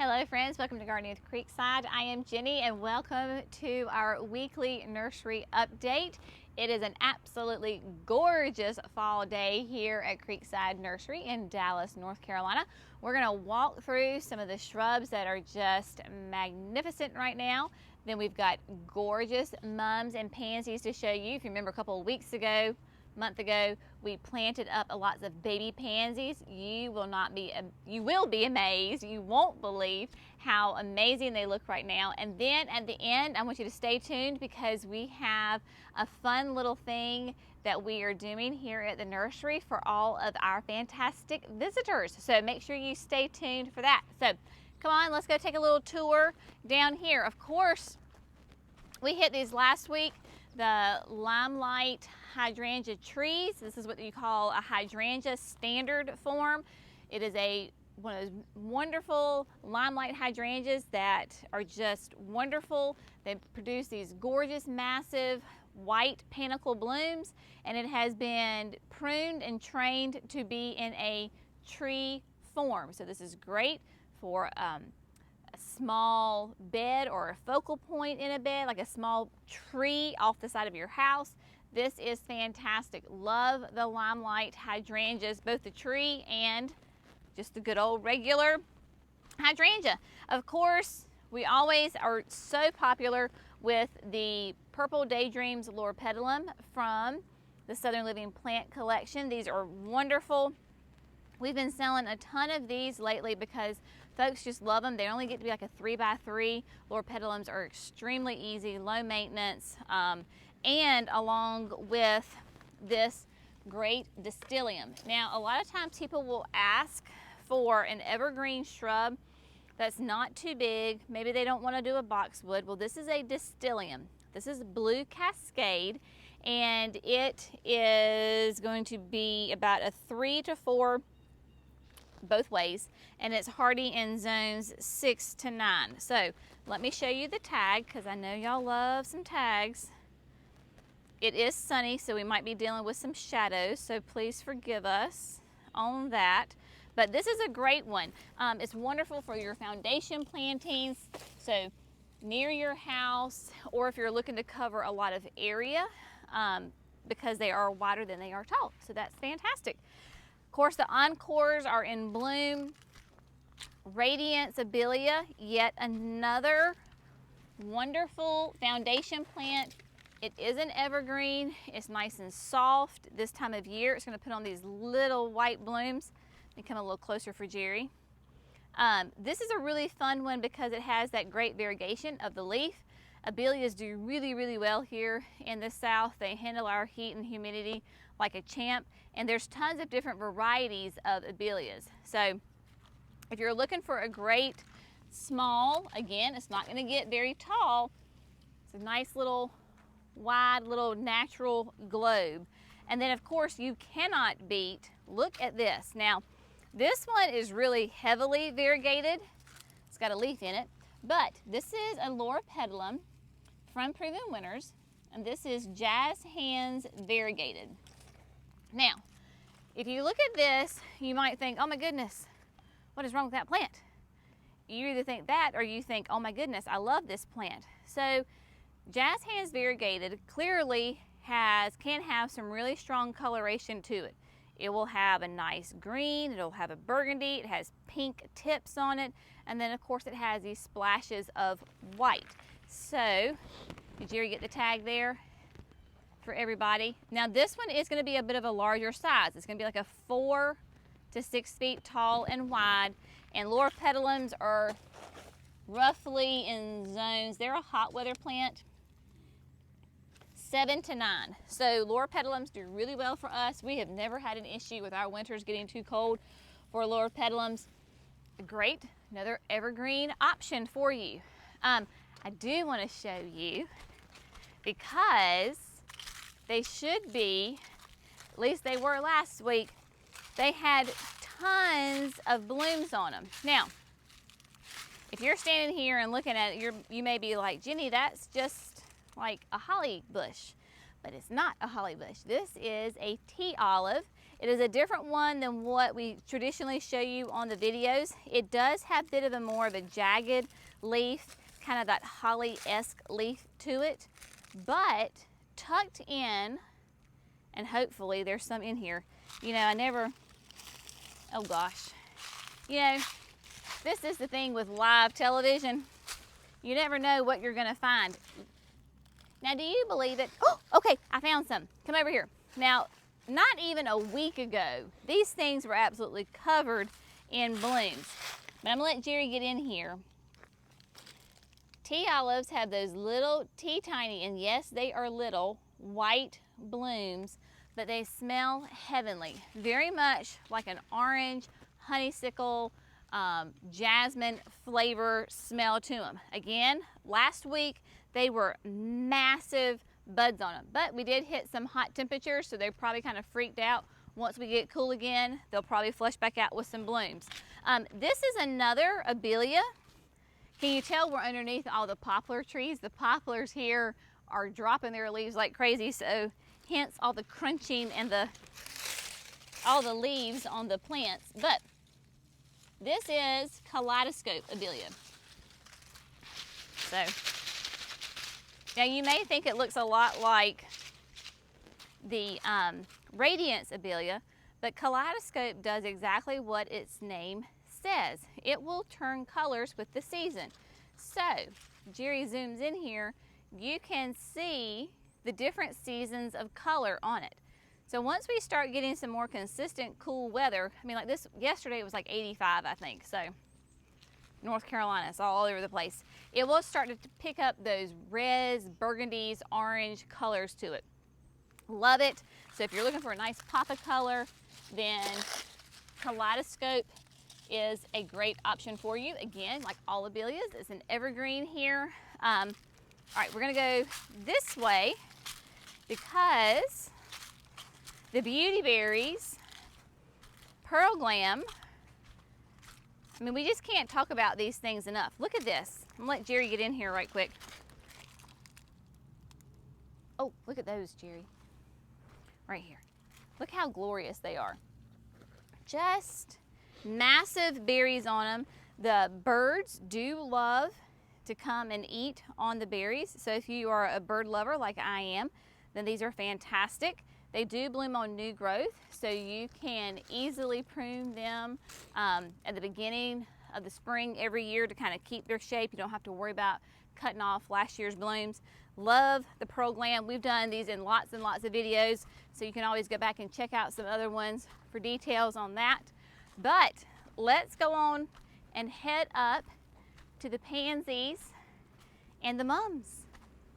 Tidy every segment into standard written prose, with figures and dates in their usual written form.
Hello friends, welcome to Gardening with Creekside. I am Jenny and welcome to our weekly nursery update. It is an absolutely gorgeous fall day here at Creekside Nursery in Dallas, North Carolina. We're going to walk through some of the shrubs that are just magnificent right now. Then we've got gorgeous mums and pansies to show you. If you remember a couple of weeks ago, month ago, we planted up lots of baby pansies. You will be amazed. You won't believe how amazing they look right now. And then at the end, I want you to stay tuned because we have a fun little thing that we are doing here at the nursery for all of our fantastic visitors. So make sure you stay tuned for that. So come on, let's go take a little tour down here. Of course, we hit these last week, the limelight hydrangea trees. This is what you call a hydrangea standard form. It is one of those wonderful limelight hydrangeas that are just wonderful. They produce these gorgeous, massive white panicle blooms, and it has been pruned and trained to be in a tree form. So this is great for a small bed or a focal point in a bed, like a small tree off the side of your house. This is fantastic. Love the limelight hydrangeas, both the tree and just the good old regular hydrangea. Of course, we always are so popular with the Purple Daydreams loropetalum from the Southern Living Plant Collection. These are wonderful. We've been selling a ton of these lately because folks just love them. They only get to be like a 3x3. Loropetalums are extremely easy, low maintenance, and along with this great Distilium. Now, a lot of times people will ask for an evergreen shrub that's not too big. Maybe they don't want to do a boxwood. Well, this is a Distilium. This is Blue Cascade, and it is going to be about a 3 to 4 both ways, and it's hardy in zones 6 to 9. So let me show you the tag because I know y'all love some tags. It is sunny, so we might be dealing with some shadows, so please forgive us on that. But this is a great one. It's wonderful for your foundation plantings, so near your house, or if you're looking to cover a lot of area, because they are wider than they are tall. So that's fantastic. Of course, the Encores are in bloom. Radiance Abelia, yet another wonderful foundation plant. It is an evergreen. It's nice and soft this time of year. It's going to put on these little white blooms. Let me come a little closer for Jerry. This is a really fun one because it has that great variegation of the leaf. Abelias do really, really well here in the South. They handle our heat and humidity like a champ, and there's tons of different varieties of Abelias. So if you're looking for a great small, again, it's not going to get very tall. It's a nice little wide little natural globe. And then of course you cannot beat, look at this. Now this one is really heavily variegated. It's got a leaf in it, but this is a loropetalum from Proven Winners, and this is Jazz Hands variegated. Now, if you look at this, you might think, oh my goodness, what is wrong with that plant? You either think that or you think, oh my goodness, I love this plant. So Jazz Hands variegated clearly can have some really strong coloration to it. It will have a nice green, it'll have a burgundy, it has pink tips on it, and then of course it has these splashes of white. So, did Jerry get the tag there for everybody? Now this one is going to be a bit of a larger size. It's going to be like a 4 to 6 feet tall and wide, and loropetalums are roughly in zones, they're a hot weather plant, 7 to 9. So loropetalums do really well for us. We have never had an issue with our winters getting too cold for loropetalums. Great, another evergreen option for you. I do want to show you, because they should be, at least they were last week, they had tons of blooms on them. Now, if you're standing here and looking at it, you may be like, Jenny, that's just like a holly bush, but it's not a holly bush. This is a tea olive. It is a different one than what we traditionally show you on the videos. It does have a bit of a more of a jagged leaf, kind of that holly-esque leaf to it, but tucked in, and hopefully there's some in here. You know, oh gosh. You know, this is the thing with live television. You never know what you're gonna find. Now, do you believe it? Oh, okay, I found some. Come over here. Now, not even a week ago, these things were absolutely covered in blooms. But I'm gonna let Jerry get in here. Tea olives have those little tiny, and yes, they are little, white blooms, but they smell heavenly. Very much like an orange, honeysuckle, jasmine flavor smell to them. Again, last week they were massive buds on them, but we did hit some hot temperatures, so they probably kind of freaked out. Once we get cool again, they'll probably flush back out with some blooms. This is another abelia. Can you tell we're underneath all the poplar trees? The poplars here are dropping their leaves like crazy, so hence all the crunching and all the leaves on the plants. But this is kaleidoscope abelia. So now you may think it looks a lot like the radiance abelia, but kaleidoscope does exactly what its name says. It will turn colors with the season. So Jerry zooms in here, you can see the different seasons of color on it. So once we start getting some more consistent cool weather, I mean, like this, yesterday it was like 85, I think, so North Carolina, it's all over the place. It will start to pick up those reds, burgundies, orange colors to it. Love it. So if you're looking for a nice pop of color, then kaleidoscope is a great option for you. Again, like all abelias, it's an evergreen here. All right, we're gonna go this way because the beauty berries, Pearl Glam, I mean, we just can't talk about these things enough. Look at this. I'm gonna let Jerry get in here right quick. Oh, look at those, Jerry. Right here. Look how glorious they are. Just massive berries on them. The birds do love to come and eat on the berries. So if you are a bird lover like I am, then these are fantastic. They do bloom on new growth, so you can easily prune them at the beginning of the spring every year to kind of keep their shape. You don't have to worry about cutting off last year's blooms. Love the Pearl Glam. We've done these in lots and lots of videos, so you can always go back and check out some other ones for details on that. But let's go on and head up to the pansies and the mums.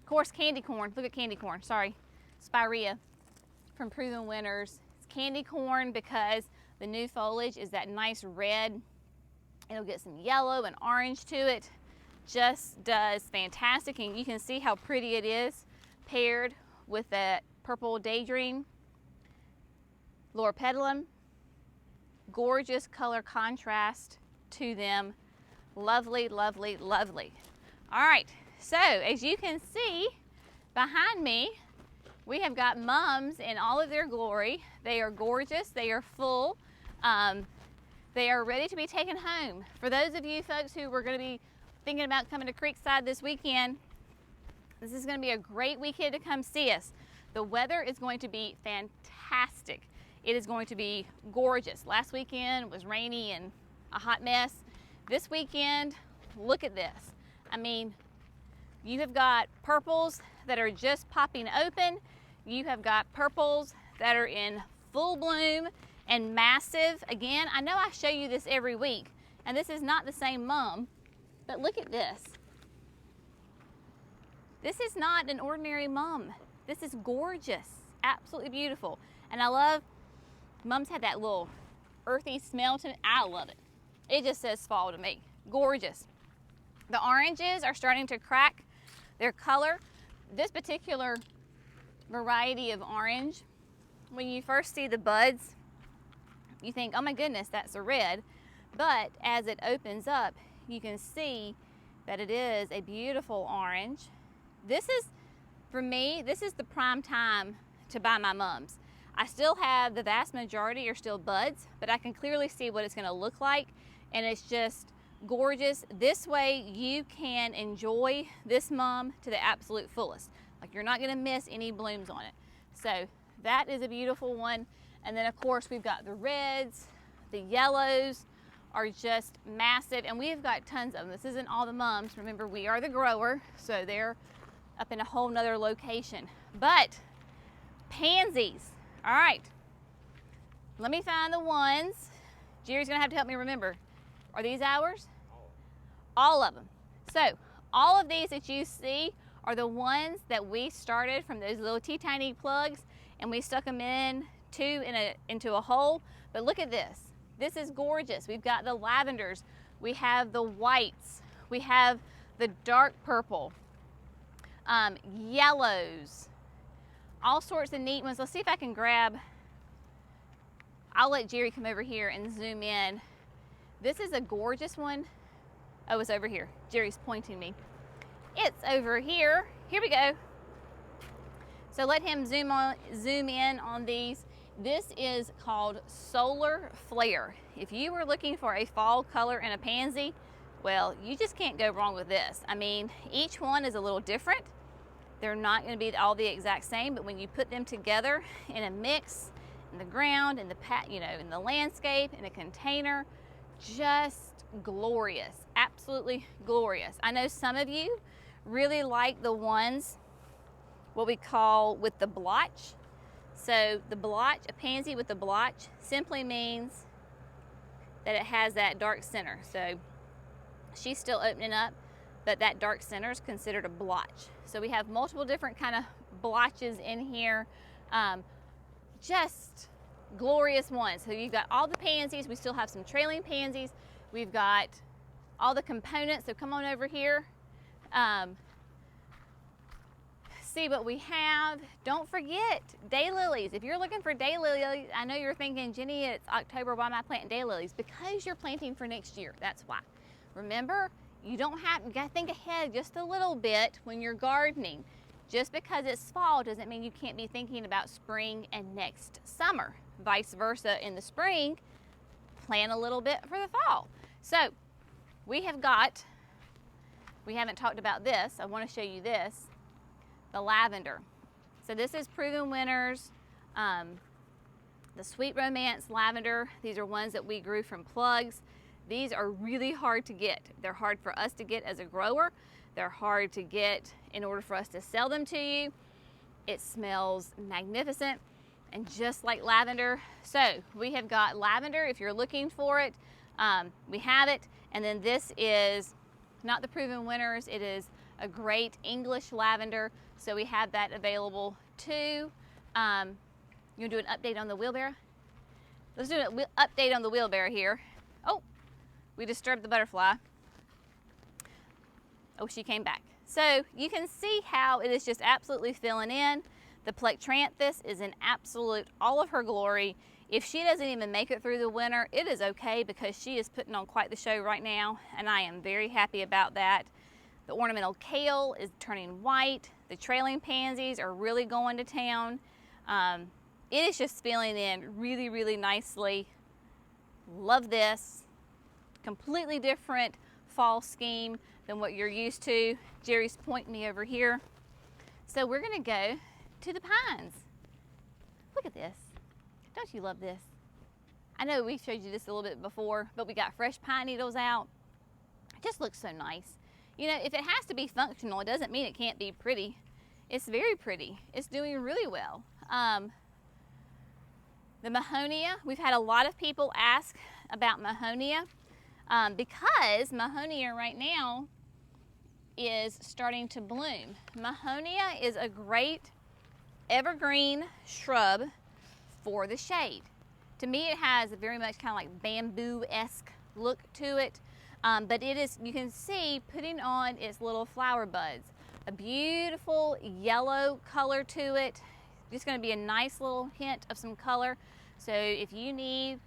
Of course, candy corn. Look at candy corn. Sorry, spirea from Proven Winners. It's candy corn because the new foliage is that nice red. It'll get some yellow and orange to it. Just does fantastic, and you can see how pretty it is paired with that purple daydream. Loropetalum, gorgeous color contrast to them. Lovely, lovely, lovely. All right, so as you can see behind me, we have got mums in all of their glory. They are gorgeous, they are full. They are ready to be taken home. For those of you folks who were gonna be thinking about coming to Creekside this weekend, this is gonna be a great weekend to come see us. The weather is going to be fantastic. It is going to be gorgeous. Last weekend was rainy and a hot mess. This weekend, look at this. I mean, you have got purples that are just popping open. You have got purples that are in full bloom and massive. Again, I know I show you this every week, and this is not the same mum, but look at this. This is not an ordinary mum. This is gorgeous, absolutely beautiful. And I love, mums have that little earthy smell to it. I love it. It just says fall to me. Gorgeous. The oranges are starting to crack their color. This particular variety of orange, when you first see the buds, you think, oh my goodness, that's a red. But as it opens up, you can see that it is a beautiful orange. This is, for me, this is the prime time to buy my mums. I still have the vast majority are still buds, but I can clearly see what it's going to look like, and it's just gorgeous. This way you can enjoy this mum to the absolute fullest. Like, you're not going to miss any blooms on it. So that is a beautiful one. And then of course we've got the reds, the yellows are just massive, and we've got tons of them. This isn't all the mums. Remember, we are the grower, so they're up in a whole nother location. But pansies, all right, let me find the ones. Jerry's gonna have to help me remember. Are these ours? All of them. So all of these that you see are the ones that we started from those little tiny plugs, and we stuck them into a hole. But look at this. This is gorgeous. We've got the lavenders, we have the whites, we have the dark purple, yellows, all sorts of neat ones. Let's see if I can grab, I'll let Jerry come over here and zoom in. This is a gorgeous one. Oh, it's over here. Jerry's pointing me. It's over here. Here we go. So let him zoom in on these. This is called Solar Flare. If you were looking for a fall color in a pansy, well, you just can't go wrong with this. I mean, each one is a little different. They're not going to be all the exact same, but when you put them together in a mix, in the ground, in the landscape, in a container, just glorious, absolutely glorious. I know some of you really like the ones, what we call with the blotch. So the blotch, a pansy with the blotch, simply means that it has that dark center. So she's still opening up, but that dark center is considered a blotch. So we have multiple different kind of blotches in here. Just glorious ones. So you've got all the pansies. We still have some trailing pansies. We've got all the components. So come on over here. See what we have. Don't forget daylilies. If you're looking for daylilies, I know you're thinking, Jenny, it's October, why am I planting daylilies? Because you're planting for next year. That's why. Remember, you got to think ahead just a little bit when you're gardening. Just because it's fall doesn't mean you can't be thinking about spring and next summer. Vice versa, in the spring, plan a little bit for the fall. So we haven't talked about this. I want to show you this. The lavender. So this is Proven Winners, the Sweet Romance lavender. These are ones that we grew from plugs. These are really hard to get. They're hard for us to get as a grower. They're hard to get in order for us to sell them to you. It smells magnificent and just like lavender. So we have got lavender if you're looking for it. We have it. And then this is not the Proven Winners. It is a great English lavender. So we have that available too. You want to do an update on the wheelbarrow? Let's do an update on the wheelbarrow here. Oh, we disturbed the butterfly. Oh, she came back. So you can see how it is just absolutely filling in. The Plectranthus is in absolute all of her glory. If she doesn't even make it through the winter, it is okay because she is putting on quite the show right now, and I am very happy about that. The ornamental kale is turning white. The trailing pansies are really going to town. It is just filling in really, really nicely. Love this. Completely different fall scheme than what you're used to. Jerry's pointing me over here. So we're gonna go to the pines. Look at this. Don't you love this? I know we showed you this a little bit before, but we got fresh pine needles out. It just looks so nice. You know, if it has to be functional, it doesn't mean it can't be pretty. It's very pretty. It's doing really well. The Mahonia, we've had a lot of people ask about Mahonia because Mahonia right now is starting to bloom. Mahonia is a great evergreen shrub for the shade. To me, it has a very much kind of like bamboo-esque look to it. But it is, you can see, putting on its little flower buds. A beautiful yellow color to it. Just going to be a nice little hint of some color. So if you need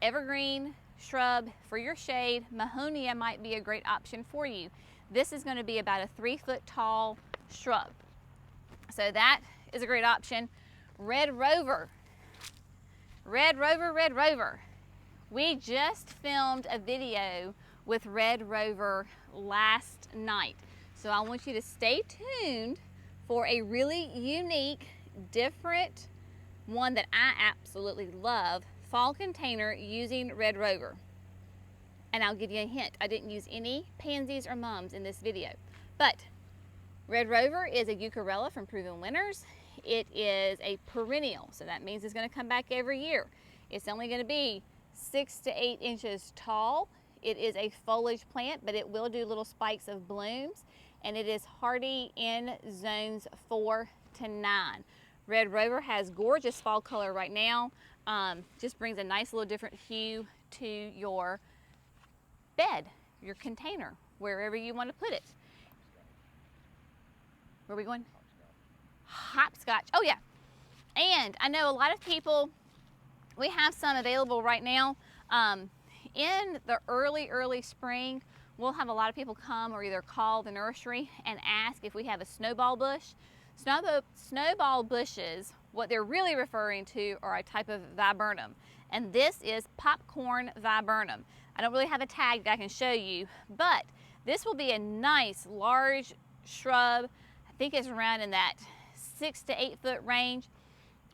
evergreen shrub for your shade, Mahonia might be a great option for you. This is going to be about a 3-foot tall shrub. So that is a great option. Red Rover. Red Rover, Red Rover. We just filmed a video with Red Rover last night. So I want you to stay tuned for a really unique, different one that I absolutely love, fall container using Red Rover. And I'll give you a hint, I didn't use any pansies or mums in this video. But Red Rover is a eucharella from Proven Winners. It is a perennial, so that means it's going to come back every year. It's only going to be 6 to 8 inches tall. It is a foliage plant, but it will do little spikes of blooms, and it is hardy in zones 4 to 9. Red Rover has gorgeous fall color right now. Just brings a nice little different hue to your bed, your container, wherever you want to put it. Where are we going? Hopscotch. Oh yeah. And I know a lot of people, we have some available right now. In the early spring, we'll have a lot of people come or either call the nursery and ask if we have a snowball bush. Snowball bushes, what they're really referring to are a type of viburnum. And this is popcorn viburnum. I don't really have a tag that I can show you, but this will be a nice large shrub. I think it's around in that 6 to 8 foot range.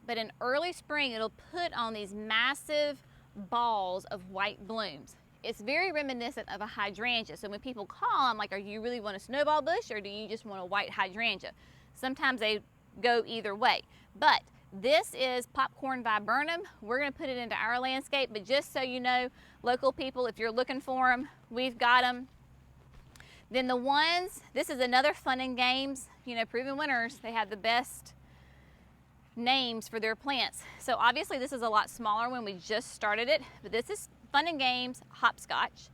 But in early spring, it'll put on these massive balls of white blooms. It's very reminiscent of a hydrangea. So when people call, I'm like, are you really want a snowball bush or do you just want a white hydrangea? Sometimes they go either way. But this is popcorn viburnum. We're going to put it into our landscape, but just so you know, local people, if you're looking for them, we've got them. Then the ones, this is another fun and games, you know, Proven Winners, they have the best names for their plants. So obviously this is a lot smaller when we just started it, but this is fun and games hopscotch.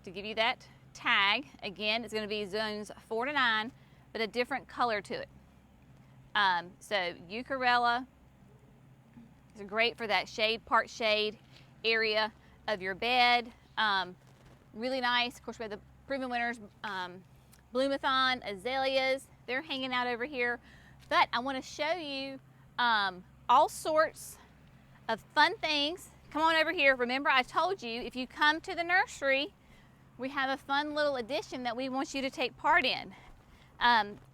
To give you that tag, again, it's going to be zones 4 to 9, but a different color to it. So eucharella is great for that shade, part shade area of your bed. Really nice. Of course, we have the Proven Winners Bloomathon azaleas. They're hanging out over here. But I want to show you all sorts of fun things. Come on over here. Remember, I told you if you come to the nursery, we have a fun little addition that we want you to take part in.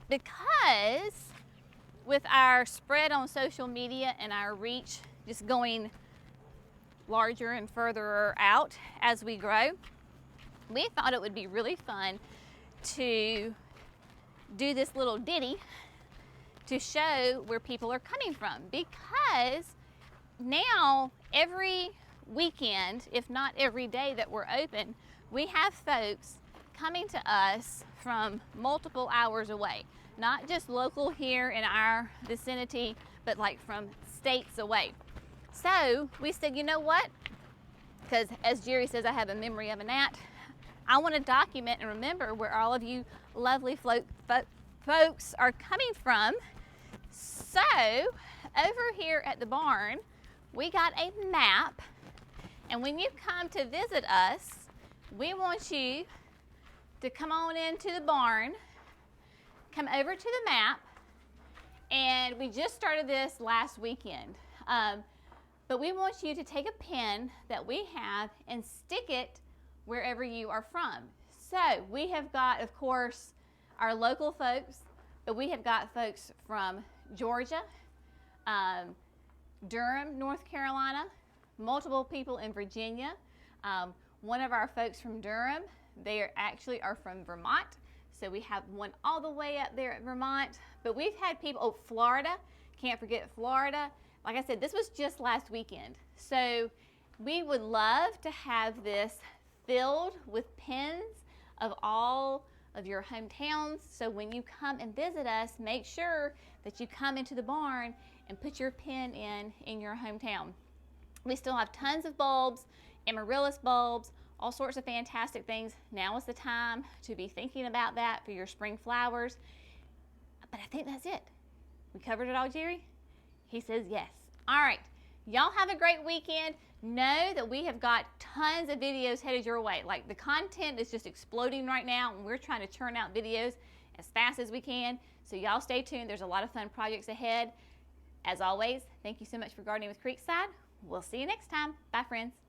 Because with our spread on social media and our reach just going larger and further out as we grow, we thought it would be really fun to do this little ditty to show where people are coming from, because now every weekend, if not every day that we're open, we have folks coming to us from multiple hours away. Not just local here in our vicinity, but like from states away. So we said, you know what? Because as Jerry says, I have a memory of a gnat. I want to document and remember where all of you lovely folks are coming from. So over here at the barn, we got a map. And when you come to visit us, we want you to come on into the barn, come over to the map, and we just started this last weekend. But we want you to take a pin that we have and stick it wherever you are from. So we have got, of course, our local folks, but we have got folks from Georgia, Durham, North Carolina, multiple people in Virginia. One of our folks from Durham, they actually are from Vermont. So we have one all the way up there at Vermont. But we've had people, oh, Florida, can't forget Florida. Like I said, this was just last weekend. So we would love to have this filled with pins of all of your hometowns. So when you come and visit us, make sure that you come into the barn and put your pin in your hometown. We still have tons of bulbs, amaryllis bulbs, all sorts of fantastic things. Now is the time to be thinking about that for your spring flowers. But I think that's it. We covered it all, Jerry? He says yes. All right. Y'all have a great weekend. Know that we have got tons of videos headed your way. Like, the content is just exploding right now, and we're trying to churn out videos as fast as we can. So y'all stay tuned. There's a lot of fun projects ahead. As always, thank you so much for gardening with Creekside. We'll see you next time. Bye, friends.